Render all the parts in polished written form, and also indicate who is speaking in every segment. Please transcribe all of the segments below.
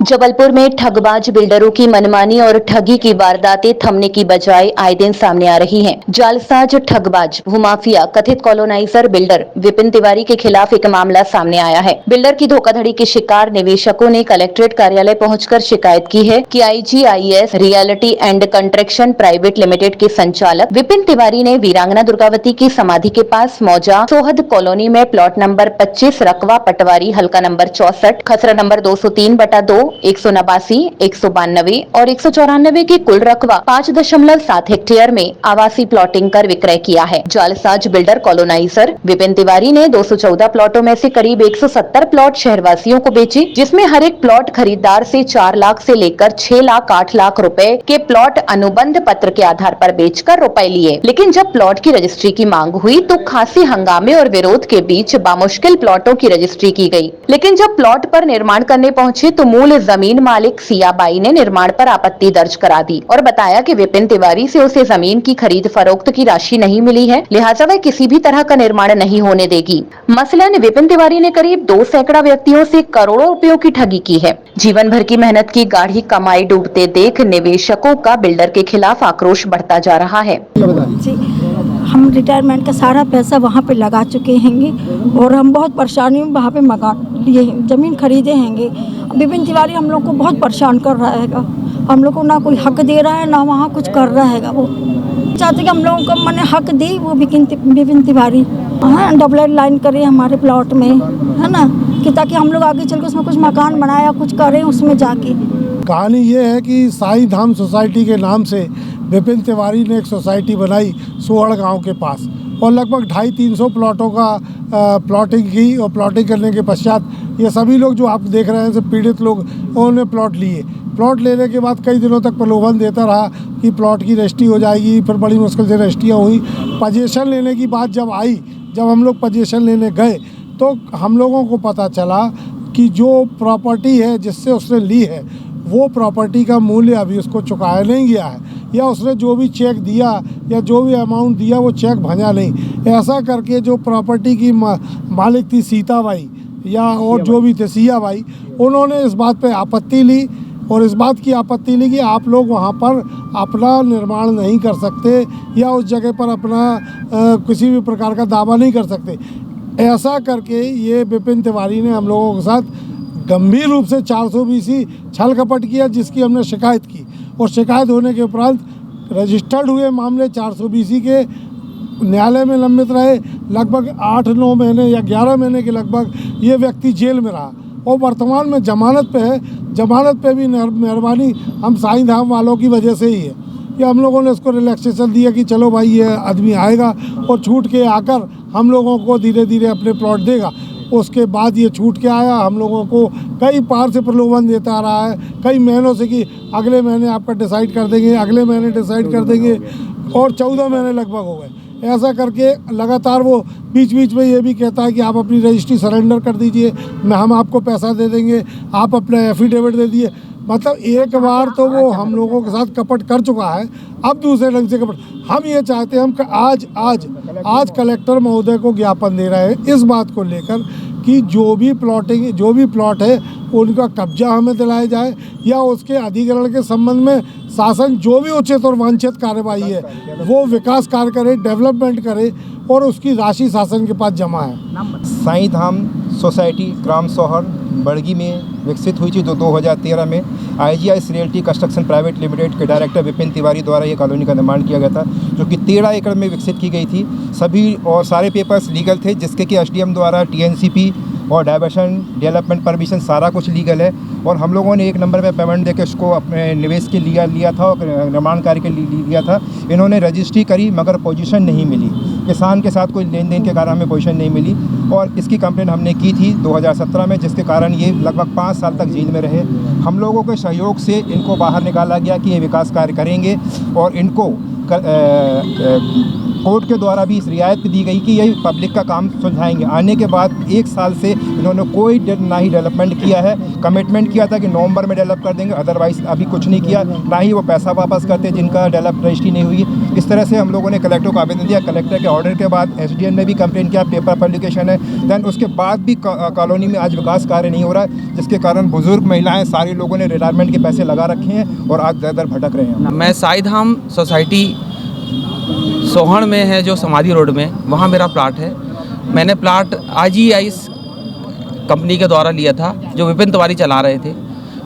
Speaker 1: जबलपुर में ठगबाज बिल्डरों की मनमानी और ठगी की वारदातें थमने की बजाय आए दिन सामने आ रही हैं। जालसाज ठगबाज भूमाफिया कथित कॉलोनाइजर बिल्डर विपिन तिवारी के खिलाफ एक मामला सामने आया है। बिल्डर की धोखाधड़ी के शिकार निवेशकों ने कलेक्ट्रेट कार्यालय पहुंचकर शिकायत की है कि IGIS reality and construction private limited के संचालक विपिन तिवारी ने वीरांगना दुर्गावती की समाधि के पास मौजा सोहद कॉलोनी में प्लॉट नंबर 25 रकवा पटवारी हल्का नंबर 64 खसरा नंबर 203/2 189, 192 और 194 की कुल रकबा 5.7 हेक्टेयर में आवासीय प्लॉटिंग कर विक्रय किया है। जालसाज बिल्डर कॉलोनाइजर विपिन तिवारी ने 214 प्लॉटों में से करीब 170 प्लॉट शहरवासियों को बेची, जिसमें हर एक प्लॉट खरीदार से 4 लाख से लेकर 6 लाख 8 लाख रुपए के प्लॉट अनुबंध पत्र के आधार पर बेचकर रुपए लिए। लेकिन जब प्लॉट की रजिस्ट्री की मांग हुई तो खासी हंगामे और विरोध के बीच बामुश्किल प्लॉटों की रजिस्ट्री की गई। लेकिन जब प्लॉट पर निर्माण करने पहुंचे तो मूल जमीन मालिक सियाबाई ने निर्माण पर आपत्ति दर्ज करा दी और बताया कि विपिन तिवारी से उसे जमीन की खरीद फरोख्त की राशि नहीं मिली है, लिहाजा वह किसी भी तरह का निर्माण नहीं होने देगी। मसलन विपिन तिवारी ने करीब 2 सैकड़ा व्यक्तियों से करोड़ों रुपयों की ठगी की है। जीवन भर की मेहनत की गाढ़ी कमाई डूबते देख निवेशकों का बिल्डर के खिलाफ आक्रोश बढ़ता जा रहा है।
Speaker 2: हम रिटायरमेंट का सारा पैसा वहाँ पे लगा चुके हैं और हम बहुत परेशानी में वहाँ पे मकान लिए ज़मीन खरीदे हैं। विपिन तिवारी हम लोग को बहुत परेशान कर रहा है। हम लोग को ना कोई हक दे रहा है ना वहाँ कुछ कर रहा है। वो चाहते कि हम लोगों को मैंने हक दी वो विपिन तिवारी हाँ डबल लाइन करे हमारे प्लॉट में, है ना, कि ताकि हम लोग आगे चल के उसमें कुछ मकान बनाया कुछ करें उसमें जाके।
Speaker 3: कहानी ये है कि साईं धाम सोसाइटी के नाम से विपिन तिवारी ने एक सोसाइटी बनाई सोहड़ गांव के पास और लगभग 250-300 प्लॉटों का प्लॉटिंग की और प्लॉटिंग करने के पश्चात ये सभी लोग जो आप देख रहे हैं सब पीड़ित लोग उन्होंने प्लॉट लिए। प्लॉट लेने के बाद कई दिनों तक प्रलोभन देता रहा कि प्लॉट की रजिस्ट्री हो जाएगी, फिर बड़ी मुश्किल से रजिस्ट्रियाँ हुई। पोजीशन लेने की बात जब आई, जब हम लोग पोजीशन लेने गए तो हम लोगों को पता चला कि जो प्रॉपर्टी है जिससे उसने ली है वो प्रॉपर्टी का मूल्य अभी उसको चुकाया नहीं गया है, या उसने जो भी चेक दिया या जो भी अमाउंट दिया वो चेक भंजा नहीं। ऐसा करके जो प्रॉपर्टी की मालिक थी सीताबाई या और जो भी थे सियाबाई, उन्होंने इस बात पे आपत्ति ली और इस बात की आपत्ति ली कि आप लोग वहाँ पर अपना निर्माण नहीं कर सकते या उस जगह पर अपना किसी भी प्रकार का दावा नहीं कर सकते। ऐसा करके ये विपिन तिवारी ने हम लोगों के साथ गंभीर रूप से 420 छल कपट किया, जिसकी हमने शिकायत की और शिकायत होने के उपरांत रजिस्टर्ड हुए मामले 420 के न्यायालय में लंबित रहे। लगभग 8-9 महीने या 11 महीने के लगभग ये व्यक्ति जेल में रहा और वर्तमान में जमानत पे है। जमानत पे भी मेहरबानी हम साईं धाम वालों की वजह से ही है कि हम लोगों ने उसको रिलैक्सेशन दिया कि चलो भाई ये आदमी आएगा और छूट के आकर हम लोगों को धीरे धीरे अपने प्लॉट देगा। उसके बाद ये छूट के आया, हम लोगों को कई पार से प्रलोभन देता रहा है कई महीनों से कि अगले महीने आपका डिसाइड कर देंगे, अगले महीने डिसाइड कर देंगे, और 14 महीने लगभग हो गए। ऐसा करके लगातार वो बीच बीच में ये भी कहता है कि आप अपनी रजिस्ट्री सरेंडर कर दीजिए, हम आपको पैसा दे देंगे, आप अपना एफिडेविट दे दिए। मतलब एक बार तो वो हम लोगों के साथ कपट कर चुका है, अब दूसरे ढंग से कपट। हम ये चाहते हैं, हम आज कलेक्टर महोदय को ज्ञापन दे रहे हैं इस बात को लेकर कि जो भी प्लॉट है उनका कब्जा हमें दिलाया जाए या उसके अधिग्रहण के संबंध में शासन जो भी उचित और वांछित कार्यवाही है वो विकास कार्य करे, डेवलपमेंट करे और उसकी राशि शासन के पास जमा है।
Speaker 4: साईं धाम सोसाइटी ग्राम सोहर बड़गी में विकसित हुई थी जो 2013 में IGIS reality construction private limited के डायरेक्टर विपिन तिवारी द्वारा ये कॉलोनी का निर्माण किया गया था, जो कि 13 एकड़ में विकसित की गई थी। सभी और सारे पेपर्स लीगल थे, जिसके कि SDM द्वारा TNCP और डाइवर्शन डेवलपमेंट परमिशन सारा कुछ लीगल है। और हम लोगों ने 1 नंबर में पेमेंट देकर उसको अपने निवेश के लिया था और निर्माण कार्य के लिए लिया था। इन्होंने रजिस्ट्री करी मगर पोजीशन नहीं मिली, किसान के साथ कोई लेन देन के कारण हमें पोजीशन नहीं मिली और इसकी कंप्लेंट हमने की थी 2017 में, जिसके कारण ये लगभग 5 साल तक जेल में रहे। हम लोगों के सहयोग से इनको बाहर निकाला गया कि ये विकास कार्य करेंगे और इनको कोर्ट के द्वारा भी इस रियायत दी गई कि ये पब्लिक का काम सुलझाएंगे। आने के बाद 1 साल से इन्होंने कोई ना ही डेवलपमेंट किया है। कमिटमेंट किया था कि नवंबर में डेवलप कर देंगे, अदरवाइज़ अभी कुछ नहीं किया, ना ही वो पैसा वापस करते जिनका डेवलप रजिस्ट्री नहीं हुई। इस तरह से हम लोगों ने कलेक्टर को आवेदन दिया। कलेक्टर के ऑर्डर के बाद एसडीएम ने भी कंप्लेन किया, पेपर पब्लिकेशन है। देन उसके बाद भी कॉलोनी में आज विकास कार्य नहीं हो रहा है, जिसके कारण बुजुर्ग, महिलाएं, सारे लोगों ने रिटायरमेंट के पैसे लगा रखे हैं और आज दर दर भटक रहे हैं।
Speaker 5: मैं साईधाम सोसाइटी सोहण में है, जो समाधि रोड में, वहाँ मेरा प्लाट है। मैंने प्लाट IGI कंपनी के द्वारा लिया था, जो विपिन तिवारी चला रहे थे।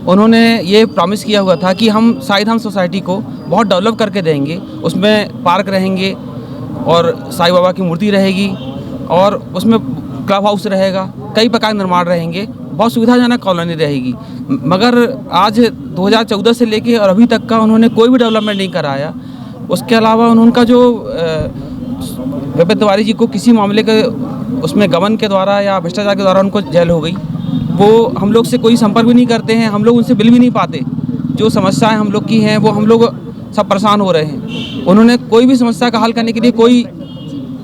Speaker 5: उन्होंने ये प्रॉमिस किया हुआ था कि हम साईधाम सोसाइटी को बहुत डेवलप करके देंगे, उसमें पार्क रहेंगे और साईं बाबा की मूर्ति रहेगी और उसमें क्लब हाउस रहेगा, कई प्रकार के निर्माण रहेंगे, बहुत सुविधाजनक कॉलोनी रहेगी। मगर आज 2014 से लेके और अभी तक का उन्होंने कोई भी डेवलपमेंट नहीं कराया। उसके अलावा उनका जो विपिन तिवारी जी को किसी मामले के उसमें गबन के द्वारा या भ्रष्टाचार के द्वारा उनको जेल हो गई, वो हम लोग से कोई संपर्क भी नहीं करते हैं, हम लोग उनसे बिल भी नहीं पाते। जो समस्याएं हम लोग की हैं वो हम लोग सब परेशान हो रहे हैं। उन्होंने कोई भी समस्या का हल करने के लिए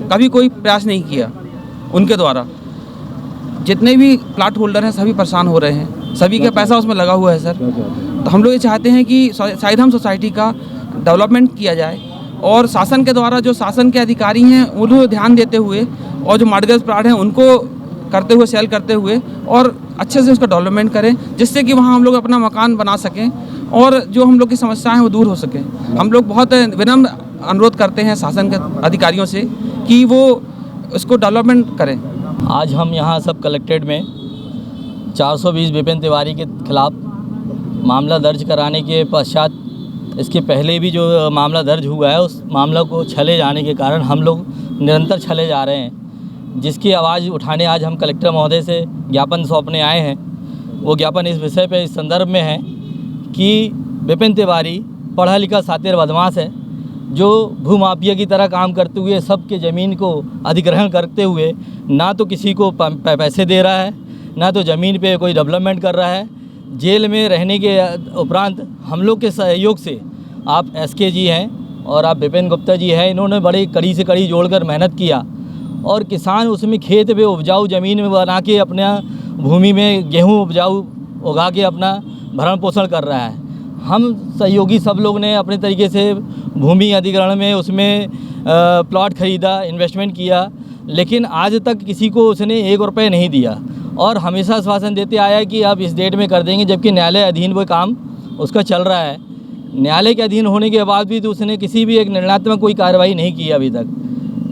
Speaker 5: कभी कोई प्रयास नहीं किया। उनके द्वारा जितने भी प्लाट होल्डर हैं सभी परेशान हो रहे हैं, सभी का पैसा उसमें लगा हुआ है सर। तो हम लोग ये चाहते हैं कि साईधाम सोसाइटी का डेवलपमेंट किया जाए और शासन के द्वारा जो शासन के अधिकारी हैं उन्हें ध्यान देते हुए और जो मॉडगेज प्लाट हैं उनको करते हुए, सेल करते हुए और अच्छे से उसका डेवलपमेंट करें, जिससे कि वहाँ हम लोग अपना मकान बना सकें और जो हम लोग की समस्याएं हैं वो दूर हो सकें। हम लोग बहुत विनम्र अनुरोध करते हैं शासन के अधिकारियों से कि वो इसको डेवलपमेंट करें।
Speaker 6: आज हम यहाँ सब कलेक्ट्रेट में 420 विपिन तिवारी के खिलाफ मामला दर्ज कराने के पश्चात, इसके पहले भी जो मामला दर्ज हुआ है उस मामला को छले जाने के कारण हम लोग निरंतर छले जा रहे हैं, जिसकी आवाज़ उठाने आज हम कलेक्टर महोदय से ज्ञापन सौंपने आए हैं। वो ज्ञापन इस विषय पे, इस संदर्भ में है कि विपिन तिवारी पढ़ा लिखा सातिर बदमाश है, जो भूमाफिया की तरह काम करते हुए सबके ज़मीन को अधिग्रहण करते हुए ना तो किसी को पैसे दे रहा है, ना तो ज़मीन पे कोई डेवलपमेंट कर रहा है। जेल में रहने के उपरांत हम लोग के सहयोग से, आप SK जी हैं और आप विपिन गुप्ता जी हैं, इन्होंने बड़ी कड़ी से कड़ी जोड़कर मेहनत किया और किसान उसमें खेत में उपजाऊ ज़मीन में बना के अपना भूमि में गेहूँ उपजाऊ उगा के अपना भरण पोषण कर रहा है। हम सहयोगी सब लोग ने अपने तरीके से भूमि अधिग्रहण में उसमें प्लॉट ख़रीदा, इन्वेस्टमेंट किया, लेकिन आज तक किसी को उसने 1 रुपये नहीं दिया और हमेशा आश्वासन देते आया है कि आप इस डेट में कर देंगे, जबकि न्यायालय अधीन वो काम उसका चल रहा है। न्यायालय के अधीन होने के बाद भी तो उसने किसी भी एक निर्णयात्मक कोई कार्रवाई नहीं की अभी तक,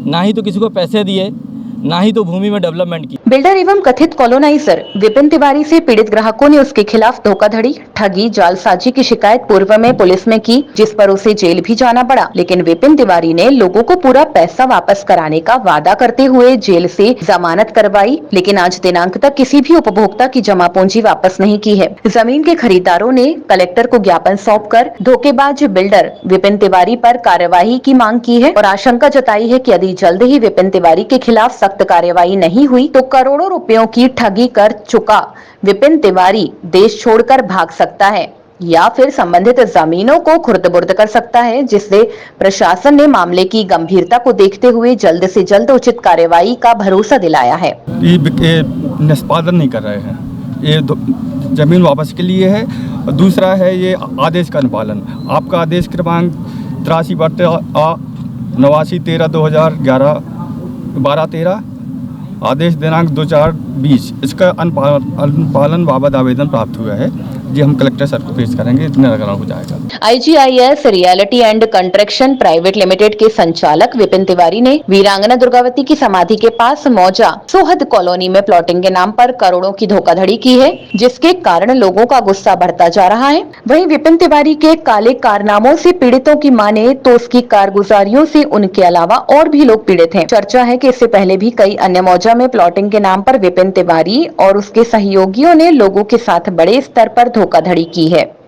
Speaker 6: ना ही तो किसी को पैसे दिए, ना ही तो भूमि में डेवलपमेंट की।
Speaker 1: बिल्डर एवं कथित कॉलोनाइजर विपिन तिवारी से पीड़ित ग्राहकों ने उसके खिलाफ धोखाधड़ी, ठगी, जालसाजी की शिकायत पूर्व में पुलिस में की, जिस पर उसे जेल भी जाना पड़ा। लेकिन विपिन तिवारी ने लोगों को पूरा पैसा वापस कराने का वादा करते हुए जेल से जमानत करवाई, लेकिन आज दिनांक तक किसी भी उपभोक्ता की जमा पूंजी वापस नहीं की है। जमीन के खरीदारों ने कलेक्टर को ज्ञापन सौंपकर धोखेबाज बिल्डर विपिन तिवारी पर कार्यवाही की मांग की है और आशंका जताई है कि यदि जल्द ही विपिन तिवारी के खिलाफ सख्त कार्यवाही नहीं हुई तो करोड़ों रुपयों की ठगी कर चुका विपिन तिवारी देश छोड़कर भाग सकता है या फिर संबंधित जमीनों को खुर्द-बुर्द कर सकता है, जिससे प्रशासन ने मामले की गंभीरता को देखते हुए जल्द से जल्द उचित कार्यवाही का भरोसा दिलाया है।
Speaker 7: ये निष्पादन नहीं कर रहे हैं, ये जमीन वापस के लिए है। दूसरा है ये आदेश का अनुपालन। आपका आदेश क्रमांक 83/89/13/2011 12/13 आदेश दिनांक 2/4/20 इसका अनुपालन बाबत आवेदन प्राप्त हुआ है, जी हम कलेक्टर सर को पेश करेंगे, इतने निराकरण हो जाएगा।
Speaker 1: IGIS reality and construction private limited के संचालक विपिन तिवारी ने वीरांगना दुर्गावती की समाधि के पास मौजा सोहद कॉलोनी में प्लॉटिंग के नाम पर करोड़ों की धोखाधड़ी की है, जिसके कारण लोगों का गुस्सा बढ़ता जा रहा है। वहीं विपिन तिवारी के काले कारनामों से पीड़ितों की माने तो उसकी कारगुजारियों से उनके अलावा और भी लोग पीड़ित हैं। चर्चा है कि इससे पहले भी कई अन्य मौजा में प्लॉटिंग के नाम पर विपिन तिवारी और उसके सहयोगियों ने लोगों के साथ बड़े स्तर पर धोखाधड़ी की है।